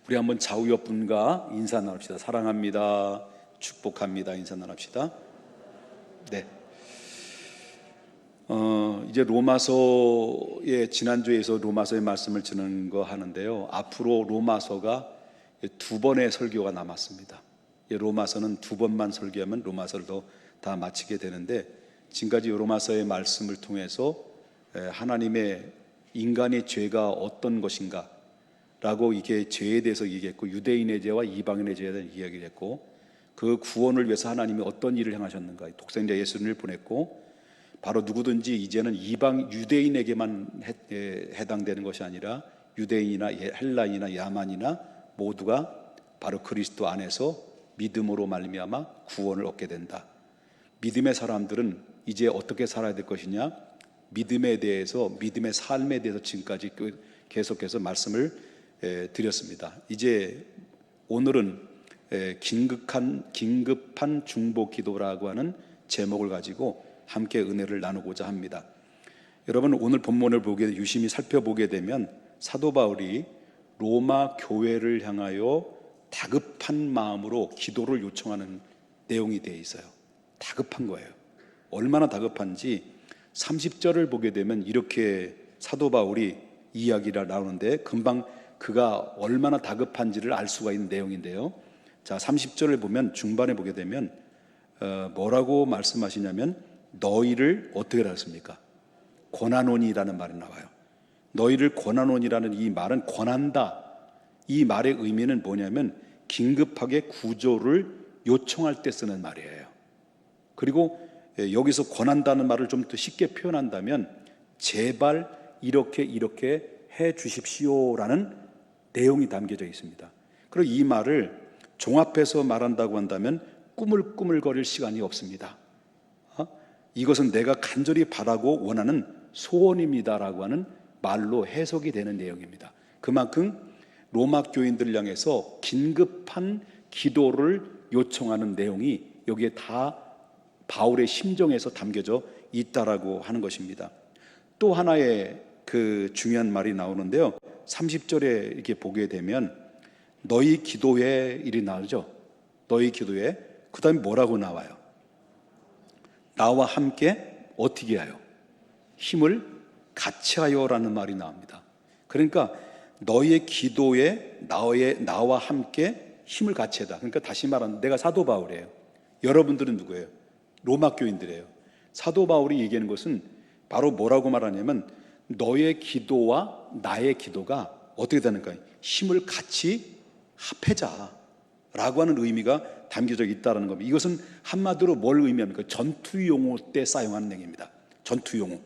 우리 한번 좌우 옆분과 인사 나눕시다. 사랑합니다. 축복합니다. 인사 나눕시다. 네. 이제 로마서의 지난주에서 로마서의 말씀을 전하는 거 하는데요. 앞으로 로마서가 두 번의 설교가 남았습니다. 로마서는 두 번만 설교하면 로마서를 다 마치게 되는데, 지금까지 로마서의 말씀을 통해서 하나님의 인간의 죄가 어떤 것인가 라고 이게 죄에 대해서 얘기했고, 유대인의 죄와 이방인의 죄에 대한 이야기를 했고, 그 구원을 위해서 하나님이 어떤 일을 행하셨는가, 독생자 예수님을 보냈고, 바로 누구든지 이제는 유대인에게만 해당되는 것이 아니라 유대인이나 헬라인이나 야만이나 모두가 바로 그리스도 안에서 믿음으로 말미암아 구원을 얻게 된다. 믿음의 사람들은 이제 어떻게 살아야 될 것이냐, 믿음에 대해서, 믿음의 삶에 대해서 지금까지 계속해서 말씀을 드렸습니다. 이제 오늘은 긴급한 중보 기도라고 하는 제목을 가지고 함께 은혜를 나누고자 합니다. 여러분, 오늘 본문을 유심히 살펴보게 되면 사도 바울이 로마 교회를 향하여 다급한 마음으로 기도를 요청하는 내용이 되어 있어요. 다급한 거예요. 얼마나 다급한지 30절을 보게 되면 이렇게 사도 바울이 이야기를 나오는데, 금방 그가 얼마나 다급한지를 알 수가 있는 내용인데요. 자, 30절을 보면, 중반에 보게 되면 뭐라고 말씀하시냐면, 너희를 어떻게 하셨습니까? 권하노니라는 말이 나와요. 너희를 권하노니라는 이 말은 권한다, 이 말의 의미는 뭐냐면 긴급하게 구조를 요청할 때 쓰는 말이에요. 그리고 여기서 권한다는 말을 좀 더 쉽게 표현한다면, 제발 이렇게 해 주십시오라는 내용이 담겨져 있습니다. 그리고 이 말을 종합해서 말한다고 한다면 꾸물꾸물거릴 시간이 없습니다. 이것은 내가 간절히 바라고 원하는 소원입니다라고 하는 말로 해석이 되는 내용입니다. 그만큼 로마 교인들을 향해서 긴급한 기도를 요청하는 내용이 여기에 다 바울의 심정에서 담겨져 있다라고 하는 것입니다. 또 하나의 그 중요한 말이 나오는데요. 30절에 이렇게 보게 되면 너희 기도에 일이 나오죠. 너희 기도에, 그 다음에 뭐라고 나와요? 나와 함께 어떻게 하여? 힘을 같이 하여라는 말이 나옵니다. 그러니까 너희의 기도에 나와 함께 힘을 같이 하다. 그러니까 다시 말하면 내가 사도 바울이에요. 여러분들은 누구예요? 로마 교인들이에요. 사도 바울이 얘기하는 것은 바로 뭐라고 말하냐면, 너의 기도와 나의 기도가 어떻게 되는가? 힘을 같이 합해자 라고 하는 의미가 담겨져 있다는 겁니다. 이것은 한마디로 뭘 의미합니까? 전투 용어 때 사용하는 얘기입니다. 전투 용어.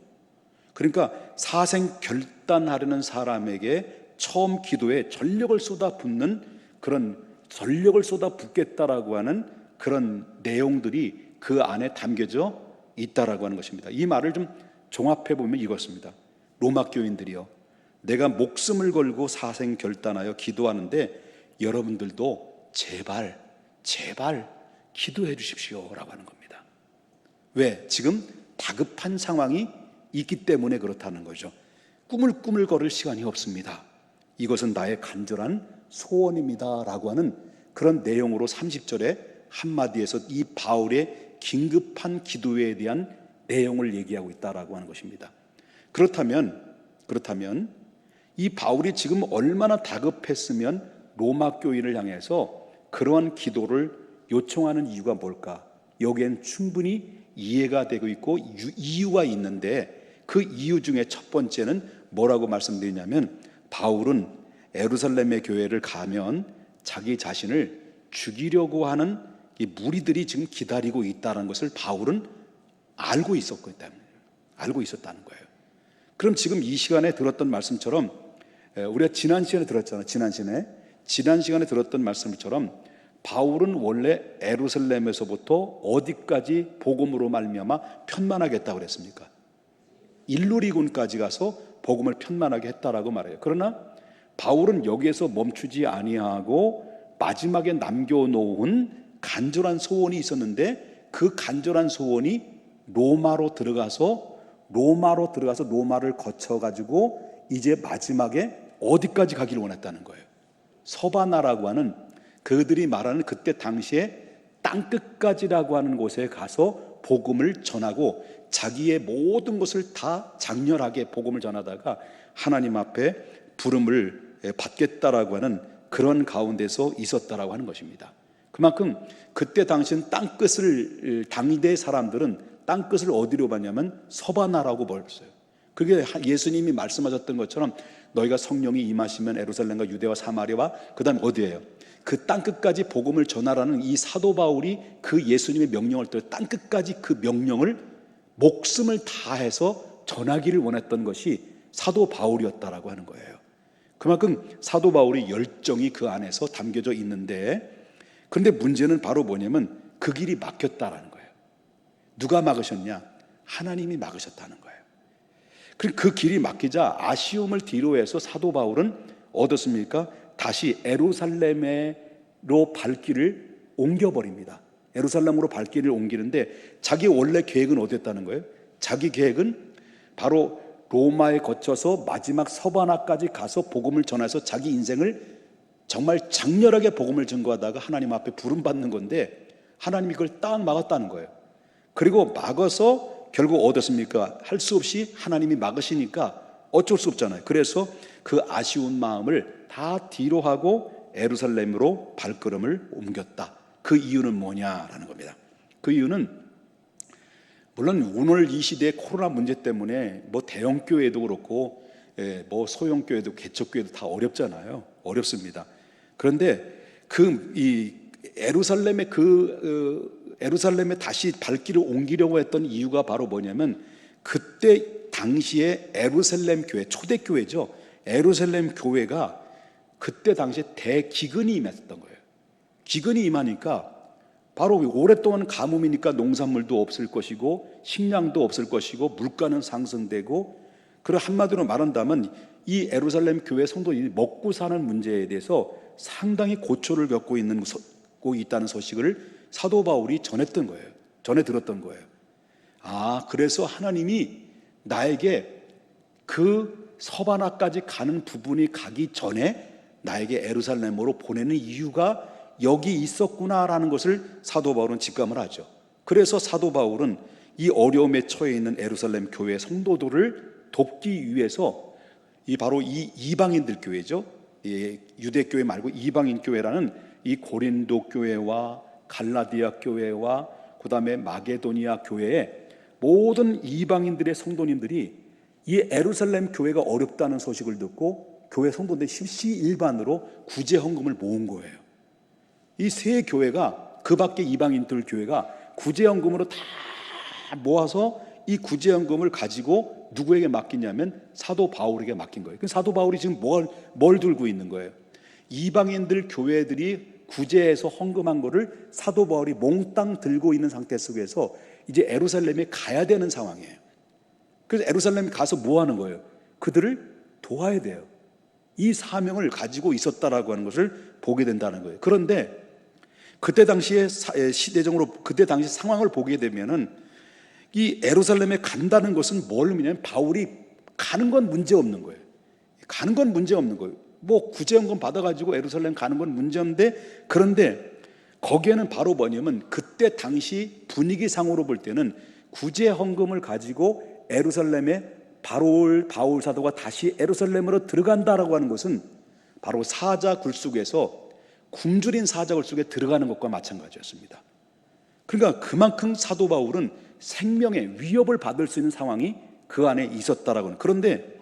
그러니까 사생 결단하려는 사람에게 처음 기도에 전력을 쏟아붓는, 그런 전력을 쏟아붓겠다라고 하는 그런 내용들이 그 안에 담겨져 있다라고 하는 것입니다. 이 말을 좀 종합해 보면 이것입니다. 로마 교인들이요, 내가 목숨을 걸고 사생 결단하여 기도하는데 여러분들도 제발 기도해 주십시오 라고 하는 겁니다. 왜? 지금 다급한 상황이 있기 때문에 그렇다는 거죠. 꾸물꾸물거릴 시간이 없습니다. 이것은 나의 간절한 소원입니다 라고 하는 그런 내용으로 30절에 한마디에서 이 바울의 긴급한 기도에 대한 내용을 얘기하고 있다라고 하는 것입니다. 그렇다면 이 바울이 지금 얼마나 다급했으면 로마 교인을 향해서 그러한 기도를 요청하는 이유가 뭘까? 여기엔 충분히 이해가 되고 있고 이유가 있는데, 그 이유 중에 첫 번째는 뭐라고 말씀드리냐면, 바울은 예루살렘의 교회를 가면 자기 자신을 죽이려고 하는 이 무리들이 지금 기다리고 있다는 것을 바울은 알고 있었다는 거예요. 그럼 지금 이 시간에 들었던 말씀처럼, 우리가 지난 시간에 들었잖아요. 지난 시간에 들었던 말씀처럼 바울은 원래 예루살렘에서부터 어디까지 복음으로 말미암아 편만하겠다고 그랬습니까? 일루리군까지 가서 복음을 편만하게 했다라고 말해요. 그러나 바울은 여기에서 멈추지 아니하고 마지막에 남겨놓은 간절한 소원이 있었는데, 그 간절한 소원이 로마로 들어가서 로마를 거쳐가지고 이제 마지막에 어디까지 가기를 원했다는 거예요? 서바나라고 하는, 그들이 말하는 그때 당시에 땅끝까지라고 하는 곳에 가서 복음을 전하고 자기의 모든 것을 다 장렬하게 복음을 전하다가 하나님 앞에 부름을 받겠다라고 하는 그런 가운데서 있었다라고 하는 것입니다. 그만큼 그때 당시는 땅끝을, 당대 사람들은 땅끝을 어디로 봤냐면 서바나라고 불렀어요. 그게 예수님이 말씀하셨던 것처럼 너희가 성령이 임하시면 예루살렘과 유대와 사마리아와 그 다음에 어디예요? 그 땅끝까지 복음을 전하라는 이 사도 바울이 그 예수님의 명령을 따라 땅끝까지 그 명령을 목숨을 다해서 전하기를 원했던 것이 사도 바울이었다라고 하는 거예요. 그만큼 사도 바울의 열정이 그 안에서 담겨져 있는데, 그런데 문제는 바로 뭐냐면 그 길이 막혔다라는 거예요. 누가 막으셨냐? 하나님이 막으셨다는 거예요. 그 길이 막히자 아쉬움을 뒤로해서 사도 바울은 어떻습니까? 다시 예루살렘으로 발길을 옮겨버립니다. 예루살렘으로 발길을 옮기는데 자기 원래 계획은 어땠다는 거예요? 자기 계획은 바로 로마에 거쳐서 마지막 서바나까지 가서 복음을 전해서 자기 인생을 정말 장렬하게 복음을 증거하다가 하나님 앞에 부름받는 건데 하나님이 그걸 딱 막았다는 거예요. 그리고 막아서 결국 어떻습니까? 할 수 없이 하나님이 막으시니까 어쩔 수 없잖아요. 그래서 그 아쉬운 마음을 다 뒤로 하고 예루살렘으로 발걸음을 옮겼다. 그 이유는 뭐냐라는 겁니다. 그 이유는 물론 오늘 이 시대의 코로나 문제 때문에 뭐 대형 교회도 그렇고 뭐 소형 교회도 개척교회도 다 어렵잖아요. 어렵습니다. 그런데 예루살렘에 다시 발길을 옮기려고 했던 이유가 바로 뭐냐면 그때 당시에 예루살렘 교회, 초대교회죠. 예루살렘 교회가 그때 당시에 대기근이 임했던 거예요. 기근이 임하니까 바로 오랫동안 가뭄이니까 농산물도 없을 것이고 식량도 없을 것이고 물가는 상승되고, 그리고 한마디로 말한다면 이 예루살렘 교회 성도들이 먹고 사는 문제에 대해서 상당히 고초를 겪고 있다는 소식을 사도 바울이 전했던 거예요. 전해 들었던 거예요. 그래서 하나님이 나에게 그 서바나까지 가는 부분이 가기 전에 나에게 예루살렘으로 보내는 이유가 여기 있었구나라는 것을 사도 바울은 직감을 하죠. 그래서 사도 바울은 이 어려움에 처해 있는 예루살렘 교회 성도들을 돕기 위해서 바로 이 이방인들 교회죠. 유대 교회 말고 이방인 교회라는 이 고린도 교회와 갈라디아 교회와 그 다음에 마게도니아 교회의 모든 이방인들의 성도님들이 이 예루살렘 교회가 어렵다는 소식을 듣고 교회 성도들이 십시일반으로 구제 헌금을 모은 거예요. 이 세 교회가, 그 밖에 이방인들 교회가 구제 헌금으로 다 모아서 이 구제 헌금을 가지고 누구에게 맡기냐면 사도 바울에게 맡긴 거예요. 사도 바울이 지금 뭘 들고 있는 거예요? 이방인들 교회들이 구제해서 헌금한 거를 사도 바울이 몽땅 들고 있는 상태 속에서 이제 예루살렘에 가야 되는 상황이에요. 그래서 예루살렘에 가서 뭐 하는 거예요? 그들을 도와야 돼요. 이 사명을 가지고 있었다라고 하는 것을 보게 된다는 거예요. 그런데 그때 당시에 시대적으로 그때 당시 상황을 보게 되면은 이 예루살렘에 간다는 것은 뭘 의미냐면 바울이 가는 건 문제 없는 거예요. 가는 건 문제 없는 거예요. 뭐 구제헌금 받아가지고 예루살렘 가는 건 문제 없는데, 그런데 거기에는 바로 뭐냐면 그때 당시 분위기상으로 볼 때는 구제헌금을 가지고 예루살렘에 바울 사도가 다시 예루살렘으로 들어간다라고 하는 것은 바로 사자 굴속에서 굶주린 사자 굴속에 들어가는 것과 마찬가지였습니다. 그러니까 그만큼 사도 바울은 생명의 위협을 받을 수 있는 상황이 그 안에 있었다라고 하는. 그런데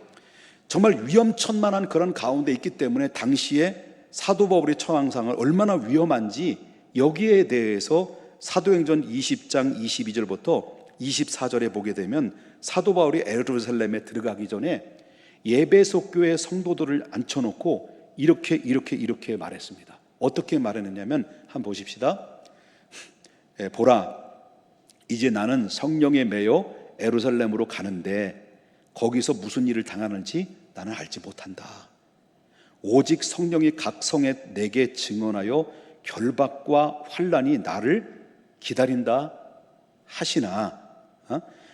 정말 위험천만한 그런 가운데 있기 때문에 당시에 사도 바울의 처한 상황을 얼마나 위험한지 여기에 대해서 사도행전 20장 22절부터 24절에 보게 되면 사도 바울이 예루살렘에 들어가기 전에 예배소 교회 성도들을 앉혀놓고 이렇게 말했습니다. 어떻게 말했느냐면 한번 보십시다. 보라, 이제 나는 성령에 매여 예루살렘으로 가는데 거기서 무슨 일을 당하는지 나는 알지 못한다. 오직 성령이 각 성에 내게 증언하여 결박과 환난이 나를 기다린다 하시나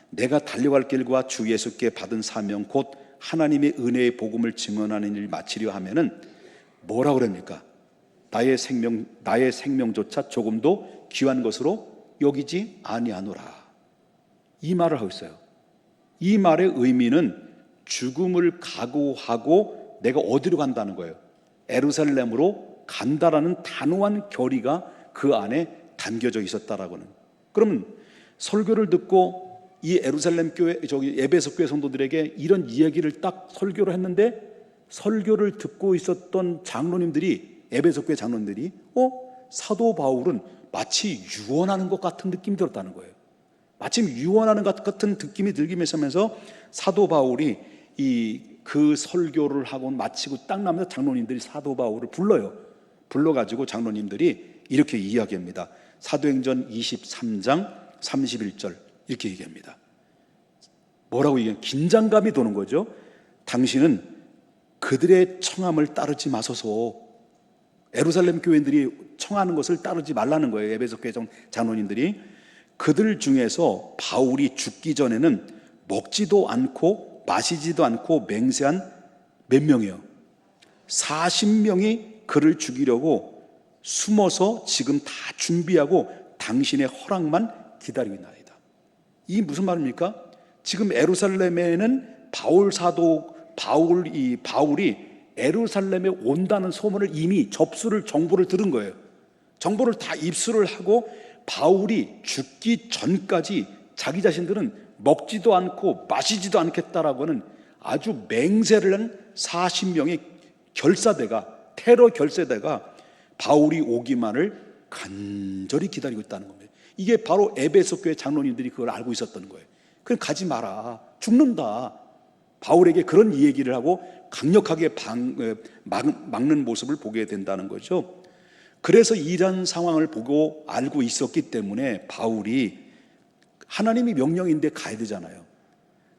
내가 달려갈 길과 주 예수께 받은 사명 곧 하나님의 은혜의 복음을 증언하는 일을 마치려 하면은 뭐라 그럽니까? 나의 생명조차 조금도 귀한 것으로 여기지 아니하노라. 이 말을 하고 있어요. 이 말의 의미는 죽음을 각오하고 내가 어디로 간다는 거예요. 예루살렘으로 간다라는 단호한 결의가 그 안에 담겨져 있었다라고는. 그러면 설교를 듣고 이 예루살렘 교회, 에베소 교회 성도들에게 이런 이야기를 딱 설교를 했는데, 설교를 듣고 있었던 장로님들이, 에베소 교회 장로님들이 사도 바울은 마치 유언하는 것 같은 느낌이 들었다는 거예요. 마치 유언하는 것 같은 느낌이 들면서 사도 바울이 그 설교를 하고 마치고 딱 나면서 장로님들이 사도 바울을 불러요. 불러가지고 장로님들이 이렇게 이야기합니다. 사도행전 23장 31절 이렇게 얘기합니다. 뭐라고 얘기해요? 긴장감이 도는 거죠. 당신은 그들의 청함을 따르지 마소서. 예루살렘 교인들이 청하는 것을 따르지 말라는 거예요. 에베소 교회 장로님들이. 그들 중에서 바울이 죽기 전에는 먹지도 않고 마시지도 않고 맹세한 몇 명이에요? 40명이 그를 죽이려고 숨어서 지금 다 준비하고 당신의 허락만 기다리고 있나이다. 이 무슨 말입니까? 지금 예루살렘에는 바울이 예루살렘에 온다는 소문을 이미 정보를 들은 거예요. 정보를 다 입수를 하고 바울이 죽기 전까지 자기 자신들은 먹지도 않고 마시지도 않겠다라고 하는 아주 맹세를 한 40명의 테러 결사대가 바울이 오기만을 간절히 기다리고 있다는 겁니다. 이게 바로 에베소 교회 장로님들이 그걸 알고 있었던 거예요. 그럼 가지 마라, 죽는다. 바울에게 그런 얘기를 하고 강력하게 막는 모습을 보게 된다는 거죠. 그래서 이런 상황을 보고 알고 있었기 때문에 바울이, 하나님이 명령인데 가야 되잖아요.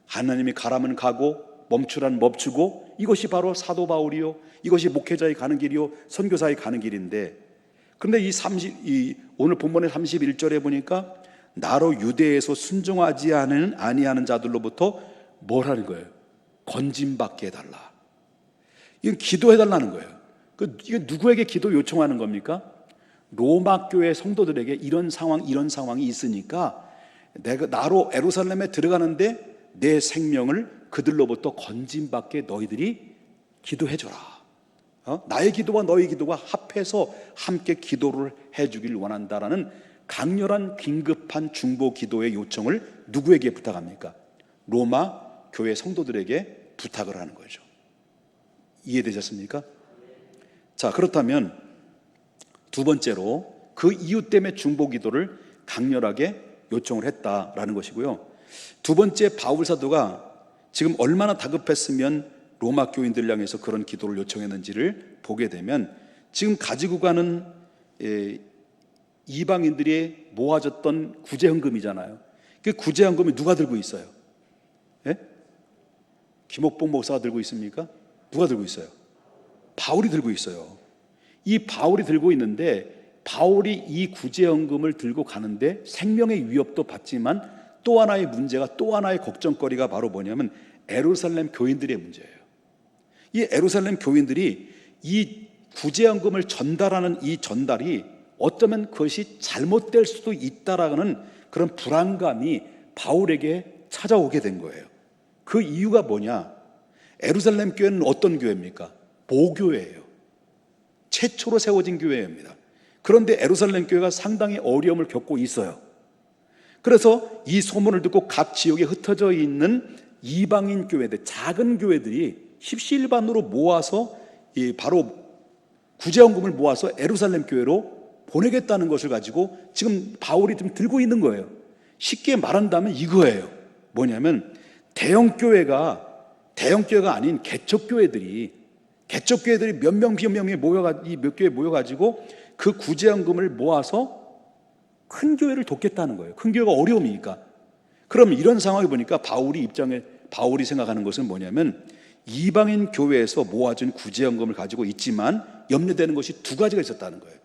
하나님이 가라면 가고 멈추라면 멈추고, 이것이 바로 사도 바울이요, 이것이 목회자의 가는 길이요, 선교사의 가는 길인데, 그런데 오늘 본문의 31절에 보니까 나로 유대에서 순종하지 아니하는 자들로부터 뭘 하는 거예요? 건짐받게 해달라. 이건 기도해달라는 거예요. 이게 누구에게 기도 요청하는 겁니까? 로마 교회 성도들에게 이런 상황이 있으니까 나로 예루살렘에 들어가는데 내 생명을 그들로부터 건짐받게 너희들이 기도해줘라. 나의 기도와 너의 기도가 합해서 함께 기도를 해주길 원한다라는 강렬한 긴급한 중보 기도의 요청을 누구에게 부탁합니까? 로마 교회 성도들에게 부탁을 하는 거죠. 이해되셨습니까? 자, 그렇다면 두 번째로 그 이유 때문에 중보 기도를 강렬하게 요청을 했다라는 것이고요. 두 번째, 바울 사도가 지금 얼마나 다급했으면 로마 교인들을 향해서 그런 기도를 요청했는지를 보게 되면, 지금 가지고 가는 이방인들이 모아졌던 구제헌금이잖아요. 그 구제헌금이 누가 들고 있어요? 예? 김옥봉 목사가 들고 있습니까? 누가 들고 있어요? 바울이 들고 있어요. 이 바울이 들고 있는데, 바울이 이 구제헌금을 들고 가는데 생명의 위협도 받지만 또 하나의 문제가, 또 하나의 걱정거리가 바로 뭐냐면 예루살렘 교인들의 문제예요. 이 예루살렘 교인들이 이 구제헌금을 전달하는 이 전달이 어쩌면 그것이 잘못될 수도 있다라는 그런 불안감이 바울에게 찾아오게 된 거예요. 그 이유가 뭐냐? 예루살렘 교회는 어떤 교회입니까? 모교회예요. 최초로 세워진 교회입니다. 그런데 예루살렘 교회가 상당히 어려움을 겪고 있어요. 그래서 이 소문을 듣고 각 지역에 흩어져 있는 이방인 교회들, 작은 교회들이 십시일반으로 모아서 바로 구제헌금을 모아서 예루살렘 교회로 보내겠다는 것을 가지고 지금 바울이 좀 들고 있는 거예요. 쉽게 말한다면 이거예요. 뭐냐면 대형 교회가 아닌 개척교회들이 몇 명이 몇 교회 모여가지고 그 구제헌금을 모아서 큰 교회를 돕겠다는 거예요. 큰 교회가 어려움이니까. 그럼 이런 상황을 보니까 바울이 생각하는 것은 뭐냐면, 이방인 교회에서 모아준 구제헌금을 가지고 있지만 염려되는 것이 두 가지가 있었다는 거예요.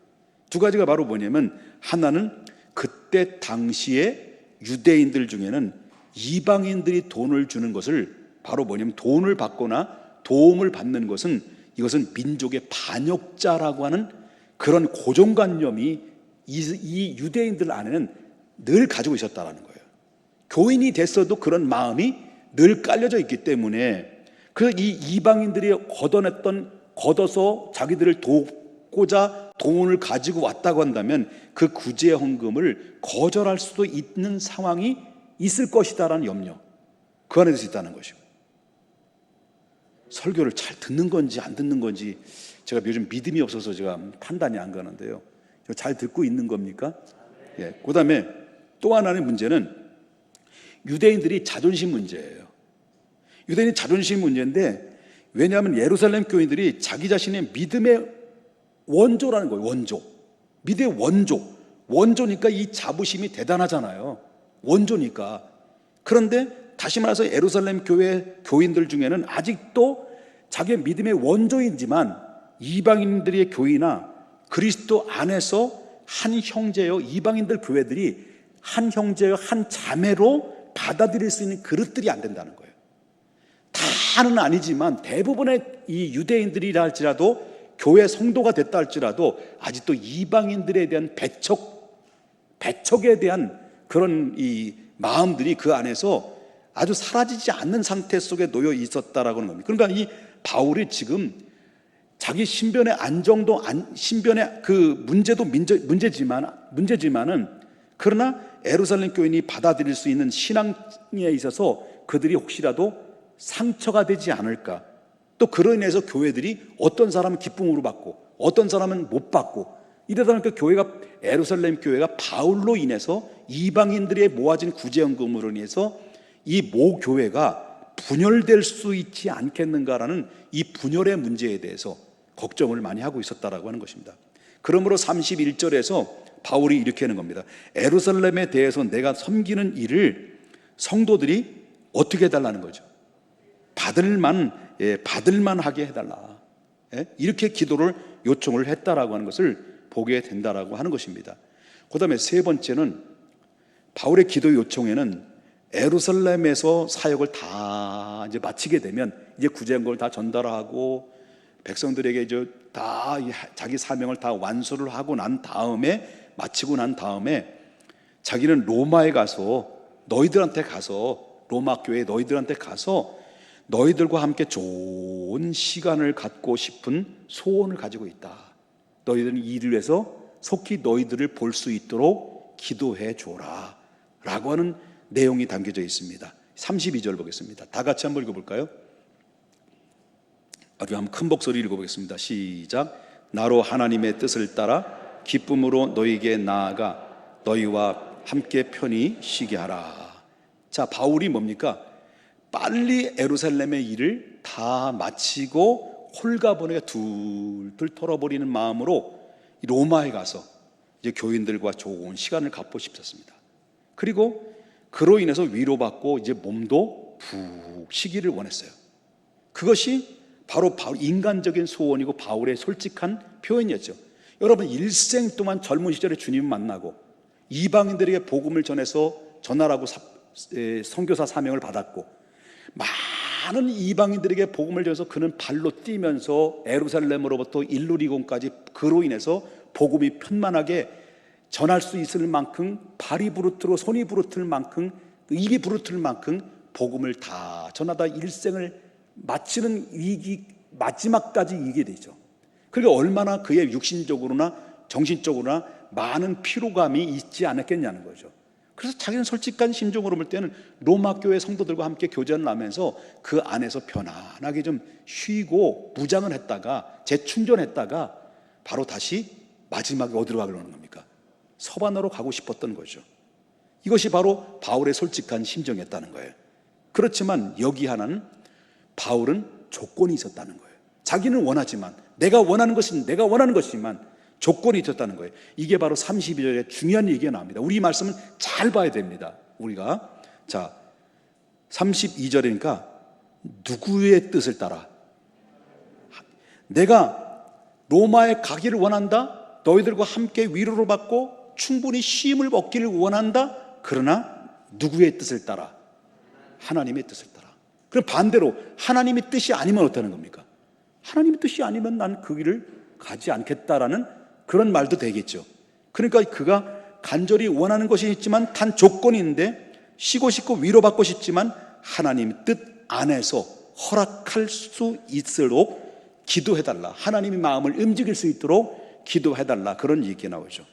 두 가지가 바로 뭐냐면, 하나는 그때 당시에 유대인들 중에는 이방인들이 돈을 주는 것을, 바로 뭐냐면 돈을 받거나 도움을 받는 것은 이것은 민족의 반역자라고 하는 그런 고정관념이 이 유대인들 안에는 늘 가지고 있었다라는 거예요. 교인이 됐어도 그런 마음이 늘 깔려져 있기 때문에 그 이 이방인들이 걷어서 자기들을 돕고자 돈을 가지고 왔다고 한다면 그 구제 헌금을 거절할 수도 있는 상황이 있을 것이다라는 염려, 그 안에 서 있다는 것이고, 설교를 잘 듣는 건지 안 듣는 건지 제가 요즘 믿음이 없어서 제가 판단이 안 가는데요. 잘 듣고 있는 겁니까? 예. 그 다음에 또 하나의 문제는 유대인들이 자존심 문제예요. 유대인이 자존심 문제인데, 왜냐하면 예루살렘 교인들이 자기 자신의 믿음의 원조라는 거예요. 원조. 믿음의 원조. 원조니까 이 자부심이 대단하잖아요. 원조니까. 그런데 다시 말해서 예루살렘 교회 교인들 중에는 아직도 자기의 믿음의 원조이지만 이방인들의 교회나 그리스도 안에서 한 형제요, 이방인들 교회들이 한 형제요, 한 자매로 받아들일 수 있는 그릇들이 안 된다는 거예요. 다는 아니지만 대부분의 이 유대인들이라 할지라도, 교회 성도가 됐다 할지라도 아직도 이방인들에 대한 배척에 대한 그런 이 마음들이 그 안에서 아주 사라지지 않는 상태 속에 놓여 있었다라고 하는 겁니다. 그러니까 이 바울이 지금 자기 신변의 안정도, 신변의 그 문제도 문제지만은, 그러나 예루살렘 교인이 받아들일 수 있는 신앙에 있어서 그들이 혹시라도 상처가 되지 않을까, 또 그로 인해서 교회들이 어떤 사람은 기쁨으로 받고 어떤 사람은 못 받고, 이러다 보니까 예루살렘 교회가 바울로 인해서 이방인들의 모아진 구제연금으로 인해서 이 모 교회가 분열될 수 있지 않겠는가라는 이 분열의 문제에 대해서 걱정을 많이 하고 있었다라고 하는 것입니다. 그러므로 31절에서 바울이 이렇게 하는 겁니다. 예루살렘에 대해서 내가 섬기는 일을 성도들이 어떻게 해달라는 거죠? 받을만 하게 해달라. 이렇게 기도를 요청을 했다라고 하는 것을 보게 된다라고 하는 것입니다. 그 다음에 세 번째는, 바울의 기도 요청에는 예루살렘에서 사역을 다 이제 마치게 되면, 이제 구제한 다 전달하고 백성들에게 이제 다 자기 사명을 다 완수를 하고 난 다음에, 마치고 난 다음에 자기는 로마에 가서 로마 교회 너희들한테 가서 너희들과 함께 좋은 시간을 갖고 싶은 소원을 가지고 있다. 너희들은 이를 위해서 속히 너희들을 볼 수 있도록 기도해 줘라 라고 하는 내용이 담겨져 있습니다. 32절 보겠습니다. 다 같이 한번 읽어볼까요? 아주 한번 큰 목소리 읽어보겠습니다. 시작. 나로 하나님의 뜻을 따라 기쁨으로 너희에게 나아가 너희와 함께 편히 쉬게 하라. 자, 바울이 뭡니까? 빨리 예루살렘의 일을 다 마치고 홀가분하게 둘둘 털어버리는 마음으로 로마에 가서 이제 교인들과 좋은 시간을 갖고 싶었습니다. 그리고 그로 인해서 위로받고 이제 몸도 푹 쉬기를 원했어요. 그것이 바로 인간적인 소원이고 바울의 솔직한 표현이었죠. 여러분, 일생 동안 젊은 시절에 주님을 만나고 이방인들에게 복음을 전하라고 선교사 사명을 받았고, 많은 이방인들에게 복음을 전해서 그는 발로 뛰면서 예루살렘으로부터 일루리곤까지 그로 인해서 복음이 편만하게 전할 수 있을 만큼, 발이 부르트고 손이 부르틀 만큼, 입이 부르틀 만큼 복음을 다 전하다 일생을 마치는 마지막까지 이기게 되죠. 그러니까 얼마나 그의 육신적으로나 정신적으로나 많은 피로감이 있지 않았겠냐는 거죠. 그래서 자기는 솔직한 심정으로 볼 때는 로마 교회 성도들과 함께 교제를 하면서 그 안에서 편안하게 좀 쉬고 무장을 했다가 재충전했다가 바로 다시 마지막에 어디로 가려는 겁니까? 서반으로 가고 싶었던 거죠. 이것이 바로 바울의 솔직한 심정이었다는 거예요. 그렇지만 여기 하나는 바울은 조건이 있었다는 거예요. 자기는 원하지만, 내가 원하는 것이지만 조건이 있었다는 거예요. 이게 바로 32절에 중요한 얘기가 나옵니다. 우리 말씀은 잘 봐야 됩니다. 우리가. 자, 32절이니까 누구의 뜻을 따라? 내가 로마에 가기를 원한다. 너희들과 함께 위로를 받고 충분히 쉼을 얻기를 원한다. 그러나 누구의 뜻을 따라? 하나님의 뜻을 따라. 그럼 반대로 하나님의 뜻이 아니면 어떠는 겁니까? 하나님의 뜻이 아니면 난 그 길을 가지 않겠다라는 그런 말도 되겠죠. 그러니까 그가 간절히 원하는 것이 있지만 단 조건이 있는데, 쉬고 싶고 위로받고 싶지만 하나님 뜻 안에서 허락할 수 있도록 기도해달라, 하나님의 마음을 움직일 수 있도록 기도해달라, 그런 얘기가 나오죠.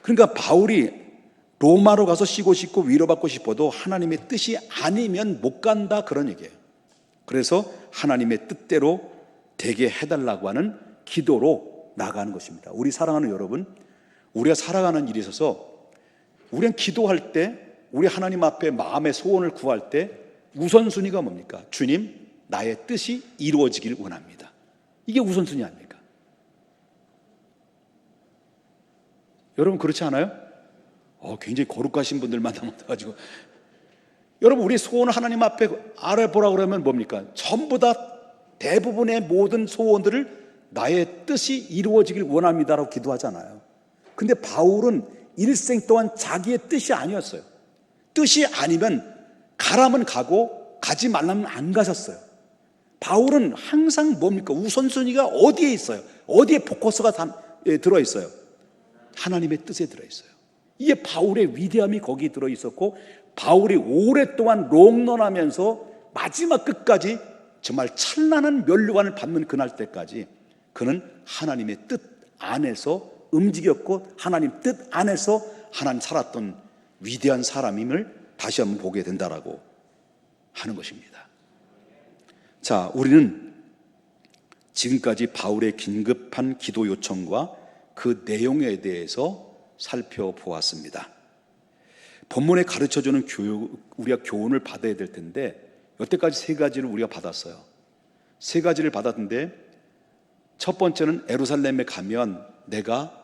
그러니까 바울이 로마로 가서 쉬고 싶고 위로받고 싶어도 하나님의 뜻이 아니면 못 간다, 그런 얘기예요. 그래서 하나님의 뜻대로 되게 해달라고 하는 기도로 나가는 것입니다. 우리 사랑하는 여러분, 우리가 살아가는 일에 있어서 우리는 기도할 때, 우리 하나님 앞에 마음의 소원을 구할 때 우선순위가 뭡니까? 주님, 나의 뜻이 이루어지길 원합니다. 이게 우선순위 아닙니까? 여러분 그렇지 않아요? 굉장히 거룩하신 분들 만나가지고, 여러분 우리 소원을 하나님 앞에 알아보라 그러면 뭡니까? 전부 다 대부분의 모든 소원들을 나의 뜻이 이루어지길 원합니다라고 기도하잖아요. 근데 바울은 일생 동안 자기의 뜻이 아니었어요. 뜻이 아니면 가라면 가고 가지 말라면 안 가셨어요. 바울은 항상 뭡니까? 우선순위가 어디에 있어요? 어디에 포커스가 들어있어요? 하나님의 뜻에 들어있어요. 이게 바울의 위대함이 거기 들어있었고, 바울이 오랫동안 롱런하면서 마지막 끝까지 정말 찬란한 면류관을 받는 그날 때까지 그는 하나님의 뜻 안에서 움직였고, 하나님 뜻 안에서 하나님 살았던 위대한 사람임을 다시 한번 보게 된다라고 하는 것입니다. 자, 우리는 지금까지 바울의 긴급한 기도 요청과 그 내용에 대해서 살펴보았습니다. 본문에 가르쳐주는 우리가 교훈을 받아야 될 텐데, 여태까지 세 가지를 우리가 받았어요. 세 가지를 받았는데, 첫 번째는 예루살렘에 가면 내가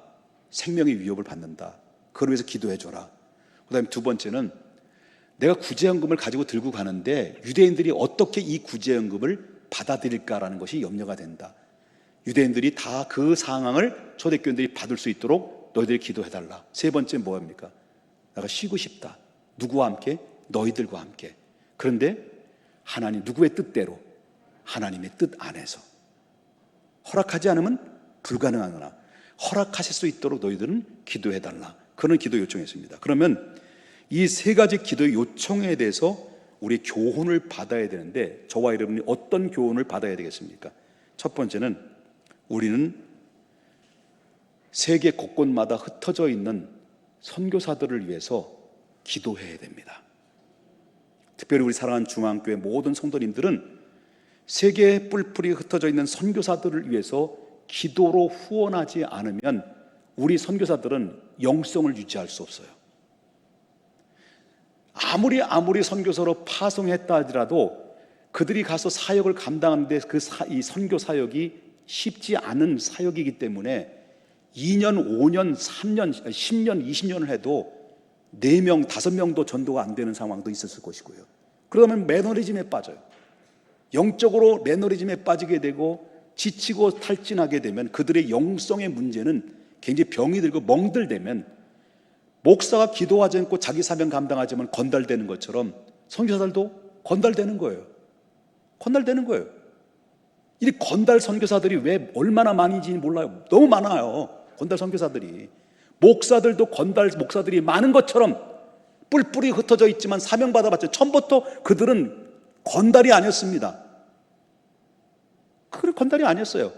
생명의 위협을 받는다, 그걸 위해서 기도해줘라. 그 다음에 두 번째는 내가 구제연금을 가지고 들고 가는데 유대인들이 어떻게 이 구제연금을 받아들일까라는 것이 염려가 된다. 유대인들이 다 그 상황을 초대교인들이 받을 수 있도록 너희들이 기도해달라. 세 번째 뭐입니까? 내가 쉬고 싶다. 누구와 함께? 너희들과 함께. 그런데 하나님 누구의 뜻대로? 하나님의 뜻 안에서. 허락하지 않으면 불가능하거나 허락하실 수 있도록 너희들은 기도해달라, 그런 기도 요청했습니다. 그러면 이 세 가지 기도의 요청에 대해서 우리 교훈을 받아야 되는데, 저와 여러분이 어떤 교훈을 받아야 되겠습니까? 첫 번째는 우리는 세계 곳곳마다 흩어져 있는 선교사들을 위해서 기도해야 됩니다. 특별히 우리 사랑하는 중앙교회 모든 성도님들은 세계에 뿔뿔이 흩어져 있는 선교사들을 위해서 기도로 후원하지 않으면 우리 선교사들은 영성을 유지할 수 없어요. 아무리 선교사로 파송했다 하더라도 그들이 가서 사역을 감당하는데 이 선교 사역이 쉽지 않은 사역이기 때문에 2년, 5년, 3년, 10년, 20년을 해도 4명, 5명도 전도가 안 되는 상황도 있었을 것이고요. 그러면 매너리즘에 빠져요. 영적으로 매너리즘에 빠지게 되고 지치고 탈진하게 되면 그들의 영성의 문제는 굉장히 병이 들고 멍들되면, 목사가 기도하지 않고 자기 사명 감당하지 않으면 건달되는 것처럼 선교사들도 건달되는 거예요. 건달되는 거예요. 이 건달 선교사들이 왜 얼마나 많은지 몰라요. 너무 많아요. 건달 선교사들이. 목사들도 건달 목사들이 많은 것처럼 뿔뿔이 흩어져 있지만 사명받아봤자 처음부터 그들은 건달이 아니었습니다. 그런 건달이 아니었어요.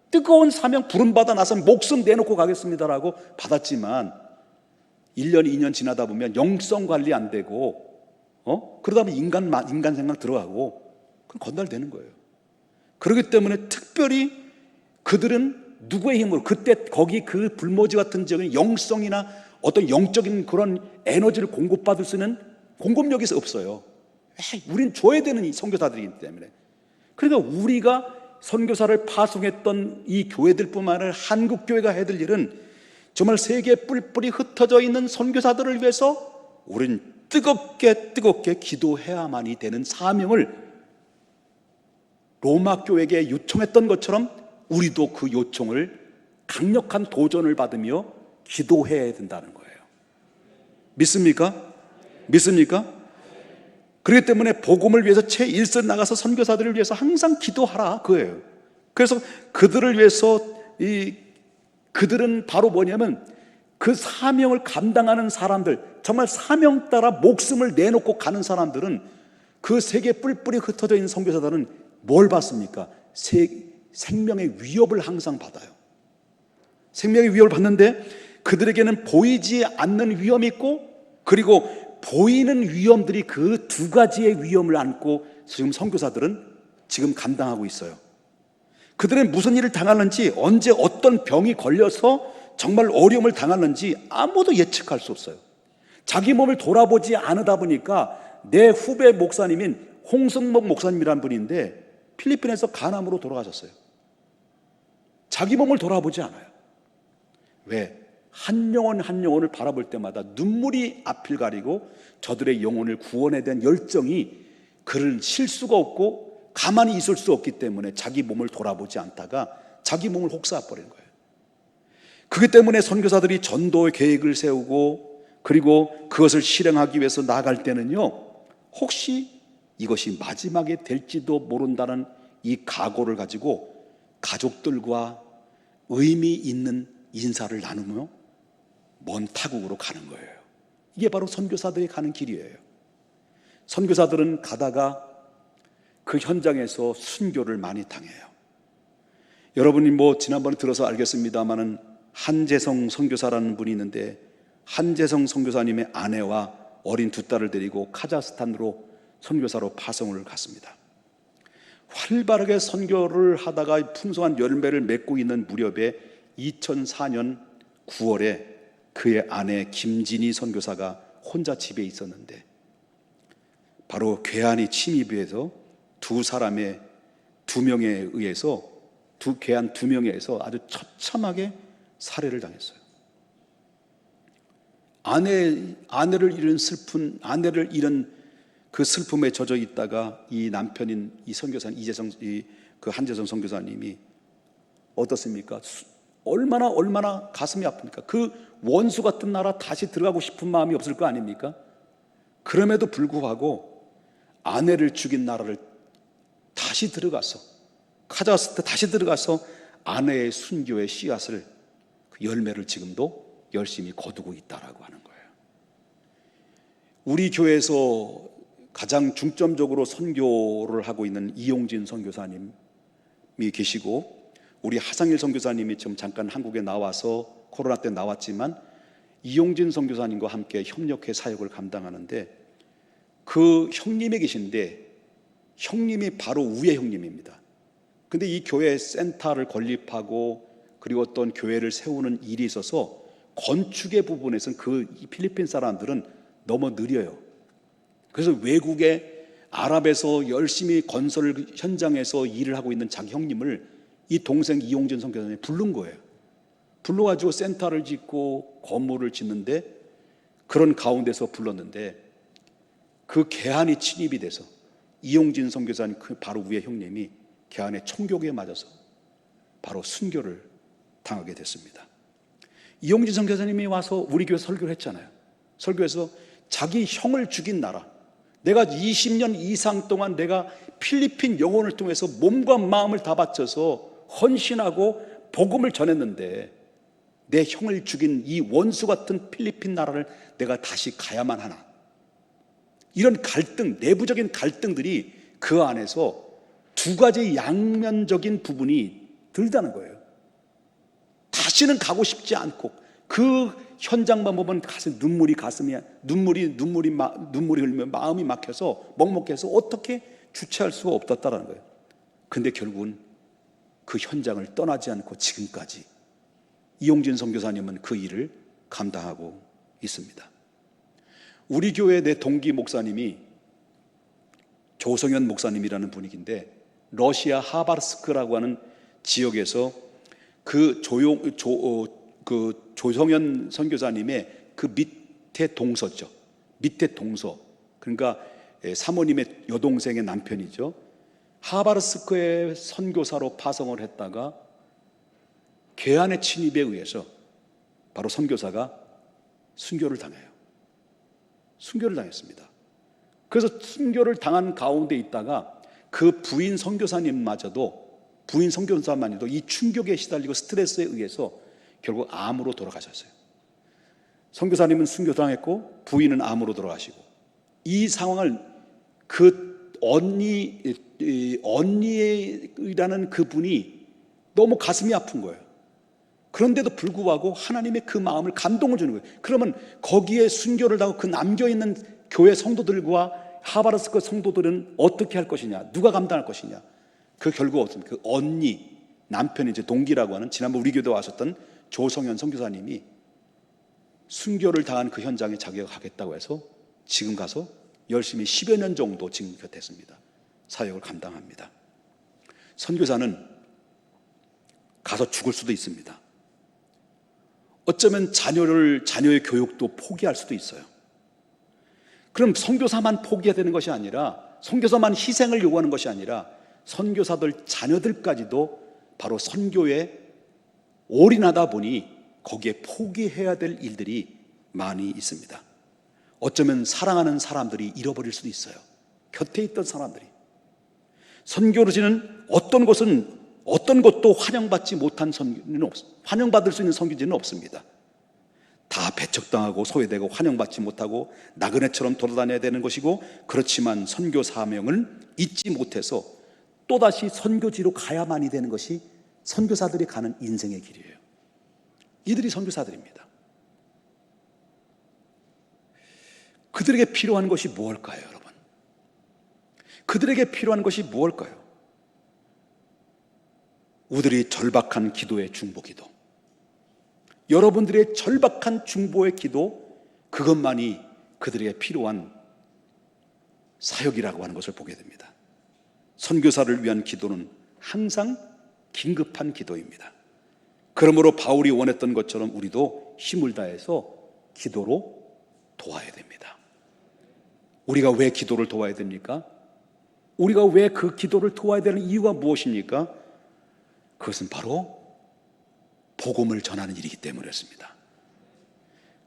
뜨거운 사명 부름받아 나서 목숨 내놓고 가겠습니다라고 받았지만 1년, 2년 지나다 보면 영성 관리 안 되고 그러다 보면 인간 생각 들어가고 그건 건달되는 거예요. 그렇기 때문에 특별히 그들은 누구의 힘으로, 그때 거기 그 불모지 같은 지역은 영성이나 어떤 영적인 그런 에너지를 공급받을 수 있는 공급력이 없어요. 우린 줘야 되는 이 선교사들이기 때문에. 그러니까 우리가 선교사를 파송했던 이 교회들뿐만 아니라 한국교회가 해야 될 일은 정말 세계에 뿔뿔이 흩어져 있는 선교사들을 위해서 우린 뜨겁게 기도해야만이 되는 사명을 로마 교회에게 요청했던 것처럼 우리도 그 요청을 강력한 도전을 받으며 기도해야 된다는 거예요. 믿습니까? 믿습니까? 그렇기 때문에 복음을 위해서 최일선 나가서 선교사들을 위해서 항상 기도하라, 그거예요. 그래서 그들을 위해서 그들은 바로 뭐냐면 그 사명을 감당하는 사람들, 정말 사명 따라 목숨을 내놓고 가는 사람들은, 그 세계 뿔뿔이 흩어져 있는 선교사들은 뭘 받습니까? 생명의 위협을 항상 받아요. 생명의 위협을 받는데 그들에게는 보이지 않는 위험이 있고, 그리고 보이는 위험들이 그 두 가지의 위험을 안고 지금 선교사들은 지금 감당하고 있어요. 그들은 무슨 일을 당하는지, 언제 어떤 병이 걸려서 정말 어려움을 당하는지 아무도 예측할 수 없어요. 자기 몸을 돌아보지 않으다 보니까, 내 후배 목사님인 홍승목 목사님이라는 분인데 필리핀에서 간암으로 돌아가셨어요. 자기 몸을 돌아보지 않아요. 왜? 한 영혼 한 영혼을 바라볼 때마다 눈물이 앞을 가리고 저들의 영혼을 구원에 대한 열정이 그를 쉴 수가 없고 가만히 있을 수 없기 때문에 자기 몸을 돌아보지 않다가 자기 몸을 혹사해버리는 거예요. 그렇기 때문에 선교사들이 전도의 계획을 세우고, 그리고 그것을 실행하기 위해서 나아갈 때는요, 혹시 이것이 마지막에 될지도 모른다는 이 각오를 가지고 가족들과 의미 있는 인사를 나누며 먼 타국으로 가는 거예요. 이게 바로 선교사들이 가는 길이에요. 선교사들은 가다가 그 현장에서 순교를 많이 당해요. 여러분이 지난번에 들어서 알겠습니다마는 한재성 선교사라는 분이 있는데, 한재성 선교사님의 아내와 어린 두 딸을 데리고 카자흐스탄으로 선교사로 파송을 갔습니다. 활발하게 선교를 하다가 풍성한 열매를 맺고 있는 무렵에 2004년 9월에 그의 아내 김진희 선교사가 혼자 집에 있었는데, 바로 괴한이 침입해서 괴한 두 명에 의해서 아주 처참하게 살해를 당했어요. 아내를 잃은 그 슬픔에 젖어 있다가 이 남편인 이 선교사님, 한재성 선교사님이 어떻습니까? 얼마나 가슴이 아픕니까? 그 원수 같은 나라 다시 들어가고 싶은 마음이 없을 거 아닙니까? 그럼에도 불구하고 아내를 죽인 나라를 다시 들어가서, 카자흐스탄 다시 들어가서 아내의 순교의 씨앗을, 그 열매를 지금도 열심히 거두고 있다라고 하는 거예요. 우리 교회에서 가장 중점적으로 선교를 하고 있는 이용진 선교사님이 계시고, 우리 하상일 선교사님이 지금 잠깐 한국에 나와서 코로나 때 나왔지만 이용진 선교사님과 함께 협력회 사역을 감당하는데, 그 형님이 계신데, 형님이 바로 우의 형님입니다. 근데 이 교회 센터를 건립하고 그리고 어떤 교회를 세우는 일이 있어서 건축의 부분에서는 이 필리핀 사람들은 너무 느려요. 그래서 외국에 아랍에서 열심히 건설 현장에서 일을 하고 있는 자기 형님을 이 동생 이용진 선교사님이 부른 거예요. 불러가지고 센터를 짓고 건물을 짓는데, 그런 가운데서 불렀는데 그 개한이 침입이 돼서 이용진 선교사님 바로 위에 형님이 개한의 총격에 맞아서 바로 순교를 당하게 됐습니다. 이용진 선교사님이 와서 우리 교회 설교를 했잖아요. 설교에서 자기 형을 죽인 나라, 내가 20년 이상 동안 내가 필리핀 영혼을 통해서 몸과 마음을 다 바쳐서 헌신하고 복음을 전했는데, 내 형을 죽인 이 원수 같은 필리핀 나라를 내가 다시 가야만 하나. 이런 갈등, 내부적인 갈등들이 그 안에서 두 가지 양면적인 부분이 들다는 거예요. 다시는 가고 싶지 않고, 그 현장만 보면 눈물이 흘리며 마음이 막혀서 먹먹해서 어떻게 주체할 수가 없었다라는 거예요. 근데 결국은 그 현장을 떠나지 않고 지금까지 이용진 선교사님은 그 일을 감당하고 있습니다. 우리 교회 내 동기 목사님이 조성현 목사님이라는 분이긴데, 러시아 하바르스크라고 하는 지역에서 조성현 선교사님의 그 밑에 동서죠. 밑에 동서. 그러니까 사모님의 여동생의 남편이죠. 하바르스크에 선교사로 파송을 했다가 괴한의 침입에 의해서 바로 선교사가 순교를 당해요. 순교를 당했습니다. 그래서 순교를 당한 가운데 있다가 그 부인 선교사님마저도 부인 선교사만이도 이 충격에 시달리고 스트레스에 의해서 결국 암으로 돌아가셨어요. 선교사님은 순교당했고 부인은 암으로 돌아가시고, 이 상황을 그 언니라는 그분이 너무 가슴이 아픈 거예요. 그런데도 불구하고 하나님의 그 마음을 감동을 주는 거예요. 그러면 거기에 순교를 하고 그 남겨있는 교회 성도들과 하바르스크 성도들은 어떻게 할 것이냐, 누가 감당할 것이냐. 그 결국 어떤 그 언니, 남편이 이제 동기라고 하는, 지난번 우리 교대 와셨던 조성현 선교사님이 순교를 당한 그 현장에 자기가 가겠다고 해서 지금 가서 열심히 10여 년 정도 지금 곁에 있습니다. 사역을 감당합니다. 선교사는 가서 죽을 수도 있습니다. 어쩌면 자녀의 교육도 포기할 수도 있어요. 그럼 선교사만 포기해야 되는 것이 아니라, 선교사만 희생을 요구하는 것이 아니라 선교사들 자녀들까지도 바로 선교에 올인하다 보니 거기에 포기해야 될 일들이 많이 있습니다. 어쩌면 사랑하는 사람들이 잃어버릴 수도 있어요. 곁에 있던 사람들이. 선교지는 어떤 것도 환영받지 못한 선교지는 없습니다. 환영받을 수 있는 선교지는 없습니다. 다 배척당하고 소외되고 환영받지 못하고 나그네처럼 돌아다녀야 되는 것이고, 그렇지만 선교 사명을 잊지 못해서 또다시 선교지로 가야만이 되는 것이 선교사들이 가는 인생의 길이에요. 이들이 선교사들입니다. 그들에게 필요한 것이 무엇일까요, 여러분? 그들에게 필요한 것이 무엇일까요? 우리들이 절박한 기도의 중보기도, 여러분들의 절박한 중보의 기도, 그것만이 그들에게 필요한 사역이라고 하는 것을 보게 됩니다. 선교사를 위한 기도는 항상 긴급한 기도입니다. 그러므로 바울이 원했던 것처럼 우리도 힘을 다해서 기도로 도와야 됩니다. 우리가 왜 기도를 도와야 됩니까? 우리가 왜 그 기도를 도와야 되는 이유가 무엇입니까? 그것은 바로 복음을 전하는 일이기 때문이었습니다.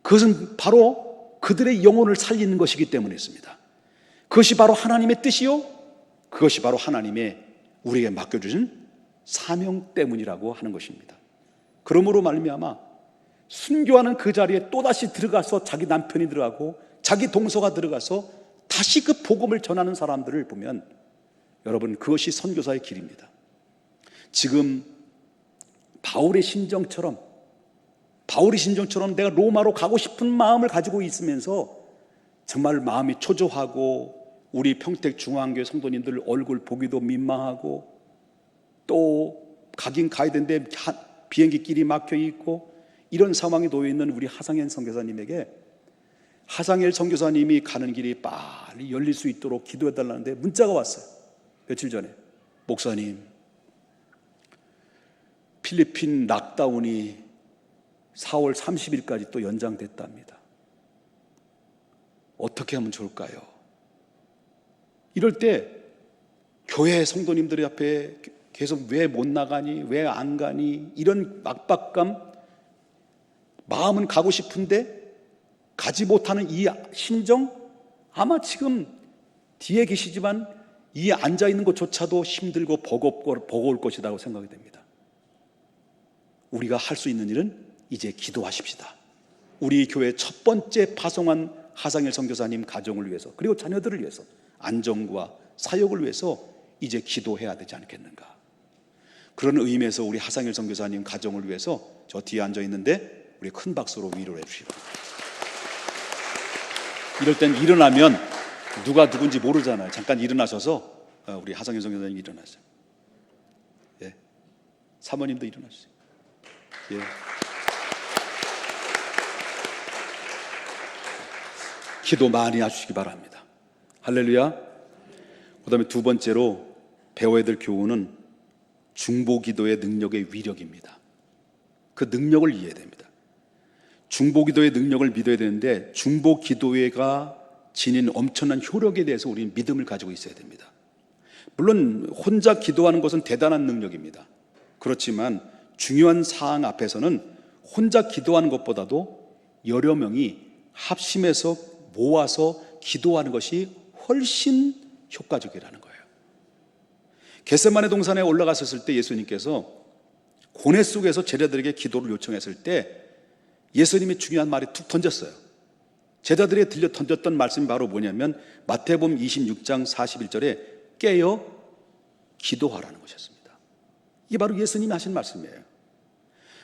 그것은 바로 그들의 영혼을 살리는 것이기 때문이었습니다. 그것이 바로 하나님의 뜻이요, 그것이 바로 하나님의 우리에게 맡겨주신 사명 때문이라고 하는 것입니다. 그러므로 말미암아 순교하는 그 자리에 또다시 들어가서 자기 남편이 들어가고 자기 동서가 들어가서 다시 그 복음을 전하는 사람들을 보면, 여러분, 그것이 선교사의 길입니다. 지금 바울의 심정처럼 내가 로마로 가고 싶은 마음을 가지고 있으면서 정말 마음이 초조하고, 우리 평택 중앙교회 성도님들 얼굴 보기도 민망하고, 또 가긴 가야 되는데 비행기 길이 막혀 있고, 이런 상황에 놓여 있는 우리 하상현 선교사님에게 하상엘 선교사님이 가는 길이 빨리 열릴 수 있도록 기도해 달라는데 문자가 왔어요. 며칠 전에. 목사님, 필리핀 락다운이 4월 30일까지 또 연장됐답니다. 어떻게 하면 좋을까요? 이럴 때 교회 성도님들 앞에 계속 왜 못 나가니, 왜 안 가니, 이런 막박감, 마음은 가고 싶은데 가지 못하는 이 심정, 아마 지금 뒤에 계시지만 이 앉아있는 것조차도 힘들고 버거울 것이라고 생각이 됩니다. 우리가 할 수 있는 일은 이제 기도하십시다. 우리 교회 첫 번째 파송한 하상일 선교사님 가정을 위해서, 그리고 자녀들을 위해서, 안정과 사역을 위해서 이제 기도해야 되지 않겠는가. 그런 의미에서 우리 하상일 선교사님 가정을 위해서 저 뒤에 앉아 있는데 우리 큰 박수로 위로를 해주시기 바랍니다. 이럴 땐 일어나면 누가 누군지 모르잖아요. 잠깐 일어나셔서, 우리 하상일 선교사님 일어나세요. 예. 사모님도 일어나주세요. 예. 기도 많이 하시기 바랍니다. 할렐루야. 그 다음에 두 번째로 배워야 될 교훈은 중보기도의 능력의 위력입니다. 그 능력을 이해해야 됩니다. 중보기도의 능력을 믿어야 되는데, 중보기도회가 지닌 엄청난 효력에 대해서 우리는 믿음을 가지고 있어야 됩니다. 물론 혼자 기도하는 것은 대단한 능력입니다. 그렇지만 중요한 사항 앞에서는 혼자 기도하는 것보다도 여러 명이 합심해서 모아서 기도하는 것이 훨씬 효과적이라는 거예요. 겟세마네 동산에 올라갔었을 때 예수님께서 고뇌 속에서 제자들에게 기도를 요청했을 때 예수님이 중요한 말이 툭 던졌어요. 제자들에게 들려 던졌던 말씀이 바로 뭐냐면 마태복음 26장 41절에 깨어 기도하라는 것이었습니다. 이게 바로 예수님이 하신 말씀이에요.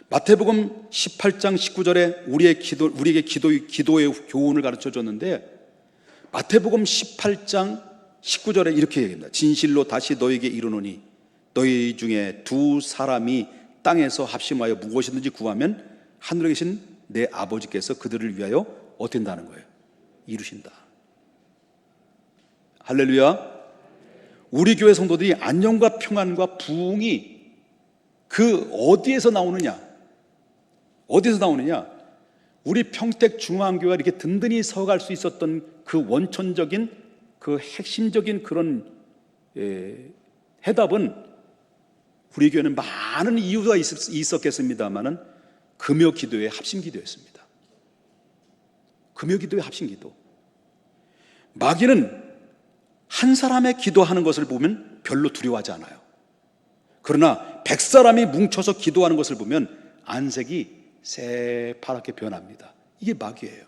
마태복음 18장 19절에 우리에게 기도의 교훈을 가르쳐 줬는데 마태복음 18장 19절에 이렇게 얘기합니다. 진실로 다시 너에게 이르노니 너희 중에 두 사람이 땅에서 합심하여 무엇이든지 구하면 하늘에 계신 내 아버지께서 그들을 위하여 어떻게 한다는 거예요? 이루신다. 할렐루야. 우리 교회 성도들이 안녕과 평안과 부흥이 그 어디에서 나오느냐? 어디서 나오느냐? 우리 평택중앙교회가 이렇게 든든히 서갈 수 있었던 그 원천적인 그 핵심적인 그런 해답은 우리 교회는 많은 이유가 있었겠습니다만은 금요 기도의 합심 기도였습니다. 금요 기도의 합심 기도. 마귀는 한 사람의 기도하는 것을 보면 별로 두려워하지 않아요. 그러나 100사람이 뭉쳐서 기도하는 것을 보면 안색이 새파랗게 변합니다. 이게 마귀예요.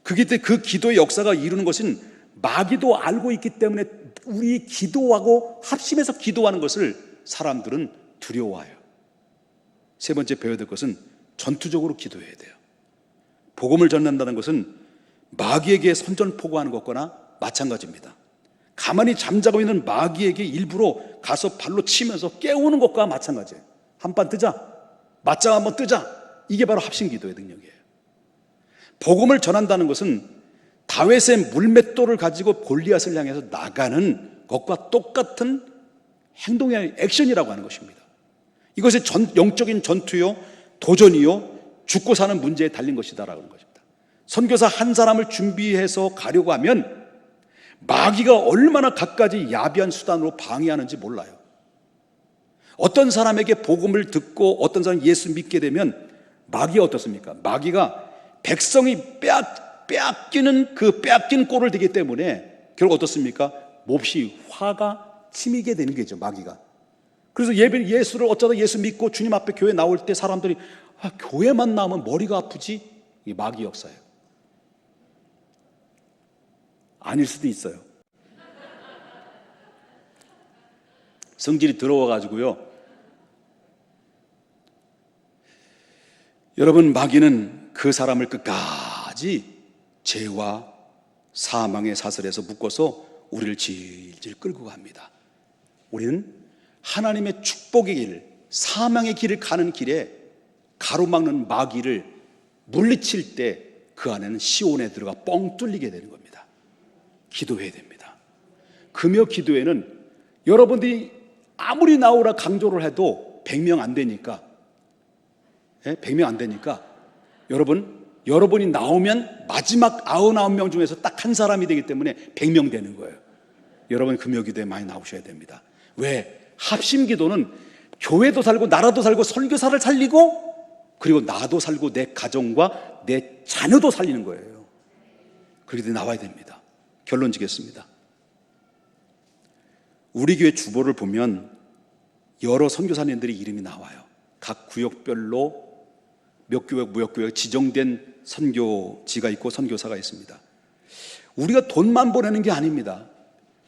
그 기도의 역사가 이루는 것은 마귀도 알고 있기 때문에 우리 기도하고 합심해서 기도하는 것을 사람들은 두려워해요. 세 번째 배워야 될 것은 전투적으로 기도해야 돼요. 복음을 전한다는 것은 마귀에게 선전포고하는 것과나 마찬가지입니다. 가만히 잠자고 있는 마귀에게 일부러 가서 발로 치면서 깨우는 것과 마찬가지예요. 한판 뜨자, 맞짱 한번 뜨자. 이게 바로 합심기도의 능력이에요. 복음을 전한다는 것은 다윗의 물맷돌을 가지고 골리앗을 향해서 나가는 것과 똑같은 행동의 액션이라고 하는 것입니다. 이것이 영적인 전투요, 도전이요, 죽고 사는 문제에 달린 것이다라고 하는 것입니다. 선교사 한 사람을 준비해서 가려고 하면 마귀가 얼마나 갖가지 야비한 수단으로 방해하는지 몰라요. 어떤 사람에게 복음을 듣고 어떤 사람이 예수 믿게 되면 마귀가 어떻습니까? 마귀가 백성이 빼앗기는 그 빼앗긴 꼴을 되기 때문에 결국 어떻습니까? 몹시 화가 치미게 되는 거죠, 마귀가. 그래서 예수를 어쩌다 예수 믿고 주님 앞에 교회 나올 때 사람들이 교회만 나오면 머리가 아프지? 이게 마귀 역사예요. 아닐 수도 있어요. 성질이 더러워가지고요. 여러분, 마귀는 그 사람을 끝까지 죄와 사망의 사슬에서 묶어서 우리를 질질 끌고 갑니다. 우리는 하나님의 축복의 길, 사망의 길을 가는 길에 가로막는 마귀를 물리칠 때 그 안에는 시온에 들어가 뻥 뚫리게 되는 겁니다. 기도해야 됩니다. 금요 기도회는 여러분들이 아무리 나오라 강조를 해도 100명 안 되니까 100명 안 되니까 여러분이 나오면 마지막 99명 중에서 딱 한 사람이 되기 때문에 100명 되는 거예요. 여러분 금요 기도에 많이 나오셔야 됩니다. 왜? 합심 기도는 교회도 살고 나라도 살고 선교사를 살리고 그리고 나도 살고 내 가정과 내 자녀도 살리는 거예요. 그렇게 나와야 됩니다. 결론 지겠습니다. 우리 교회 주보를 보면 여러 선교사님들의 이름이 나와요. 각 구역별로 몇 구역, 무역 구역 지정된 선교지가 있고 선교사가 있습니다. 우리가 돈만 보내는 게 아닙니다.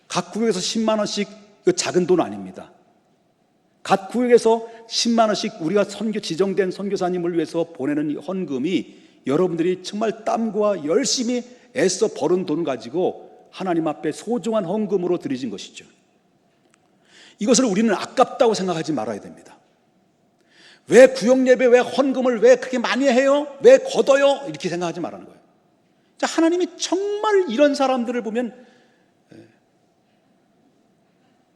각 구역에서 10만 원씩 작은 돈 아닙니다. 각 구역에서 10만 원씩 우리가 지정된 선교사님을 위해서 보내는 이 헌금이 여러분들이 정말 땀과 열심히 애써 벌은 돈을 가지고 하나님 앞에 소중한 헌금으로 드리진 것이죠. 이것을 우리는 아깝다고 생각하지 말아야 됩니다. 왜 구역예배, 왜 헌금을 왜 그렇게 많이 해요? 왜 걷어요? 이렇게 생각하지 말라는 거예요. 하나님이 정말 이런 사람들을 보면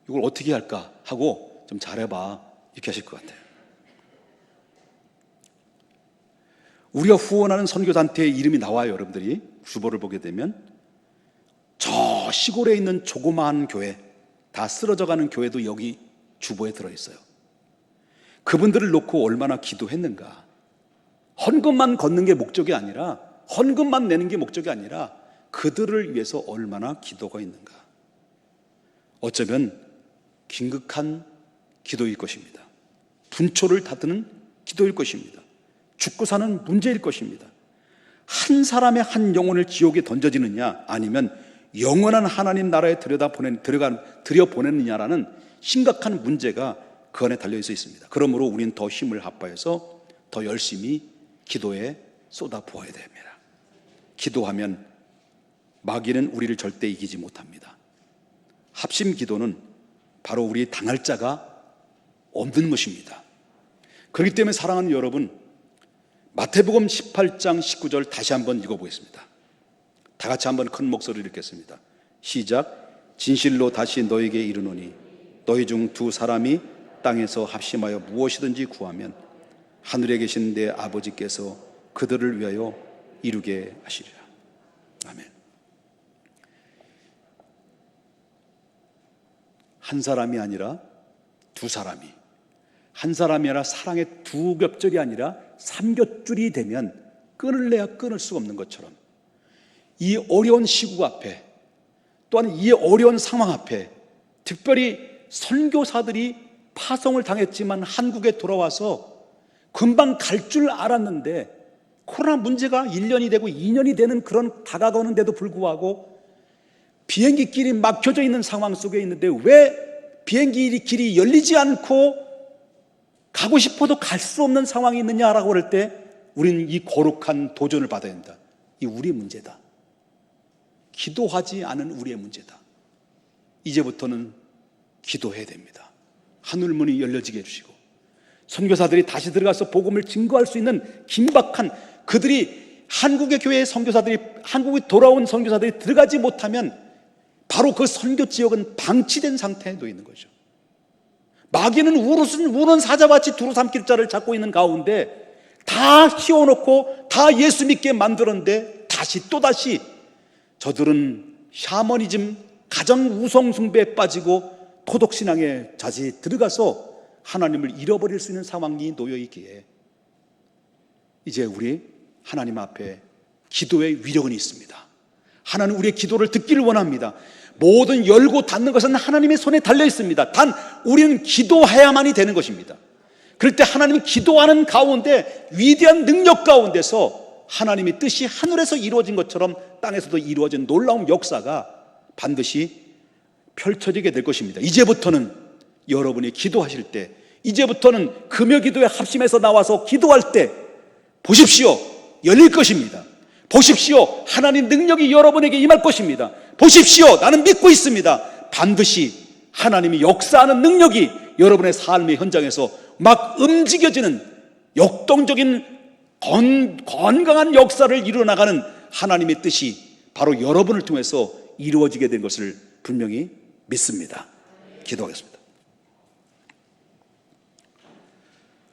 이걸 어떻게 할까 하고 좀 잘해봐 이렇게 하실 것 같아요. 우리가 후원하는 선교단체의 이름이 나와요. 여러분들이 주보를 보게 되면 저 시골에 있는 조그마한 교회, 다 쓰러져가는 교회도 여기 주보에 들어있어요. 그분들을 놓고 얼마나 기도했는가. 헌금만 걷는 게 목적이 아니라, 헌금만 내는 게 목적이 아니라 그들을 위해서 얼마나 기도가 있는가. 어쩌면 긴급한 기도일 것입니다. 분초를 다투는 기도일 것입니다. 죽고 사는 문제일 것입니다. 한 사람의 한 영혼을 지옥에 던져지느냐, 아니면 영원한 하나님 나라에 들여보내느냐라는 심각한 문제가 그 안에 달려있어 있습니다. 그러므로 우리는 더 힘을 합하여서 더 열심히 기도에 쏟아부어야 됩니다. 기도하면 마귀는 우리를 절대 이기지 못합니다. 합심 기도는 바로 우리 당할 자가 없는 것입니다. 그렇기 때문에 사랑하는 여러분, 마태복음 18장 19절 다시 한번 읽어보겠습니다. 다 같이 한번 큰 목소리를 읽겠습니다. 시작. 진실로 다시 너에게 이르노니 너희 중 두 사람이 땅에서 합심하여 무엇이든지 구하면 하늘에 계신 내 아버지께서 그들을 위하여 이루게 하시리라. 아멘. 한 사람이 아니라 두 사람이, 한 사람이 아니라 사랑의 두 겹절이 아니라 삼겹줄이 되면 끊을래야 끊을 수가 없는 것처럼, 이 어려운 시국 앞에, 또한 이 어려운 상황 앞에, 특별히 선교사들이 파송을 당했지만 한국에 돌아와서 금방 갈 줄 알았는데 코로나 문제가 1년이 되고 2년이 되는 그런 다가가는데도 불구하고 비행기 길이 막혀져 있는 상황 속에 있는데 왜 비행기 길이 열리지 않고 가고 싶어도 갈 수 없는 상황이 있느냐라고 할 때 우리는 이 거룩한 도전을 받아야 된다. 이 우리의 문제다. 기도하지 않은 우리의 문제다. 이제부터는 기도해야 됩니다. 하늘문이 열려지게 해주시고 선교사들이 다시 들어가서 복음을 증거할 수 있는 긴박한, 그들이 한국의 교회의 선교사들이, 한국에 돌아온 선교사들이 들어가지 못하면 바로 그 선교 지역은 방치된 상태에 놓여 있는 거죠. 마귀는 우는 사자같이 두루 삼킬 자를 잡고 있는 가운데 다 씌워놓고 다 예수 믿게 만들었는데 다시 또다시 저들은 샤머니즘, 가정 우성 숭배에 빠지고 토독신앙에 자세히 들어가서 하나님을 잃어버릴 수 있는 상황이 놓여있기에 이제 우리 하나님 앞에 기도의 위력은 있습니다. 하나님 우리의 기도를 듣기를 원합니다. 모든 열고 닫는 것은 하나님의 손에 달려 있습니다. 단 우리는 기도해야만이 되는 것입니다. 그럴 때 하나님은 기도하는 가운데 위대한 능력 가운데서 하나님의 뜻이 하늘에서 이루어진 것처럼 땅에서도 이루어진 놀라운 역사가 반드시 펼쳐지게 될 것입니다. 이제부터는 여러분이 기도하실 때, 이제부터는 금요 기도에 합심해서 나와서 기도할 때 보십시오, 열릴 것입니다. 보십시오, 하나님 능력이 여러분에게 임할 것입니다. 보십시오, 나는 믿고 있습니다. 반드시 하나님이 역사하는 능력이 여러분의 삶의 현장에서 막 움직여지는 역동적인 건강한 역사를 이루어나가는 하나님의 뜻이 바로 여러분을 통해서 이루어지게 된 것을 분명히 믿습니다. 기도하겠습니다.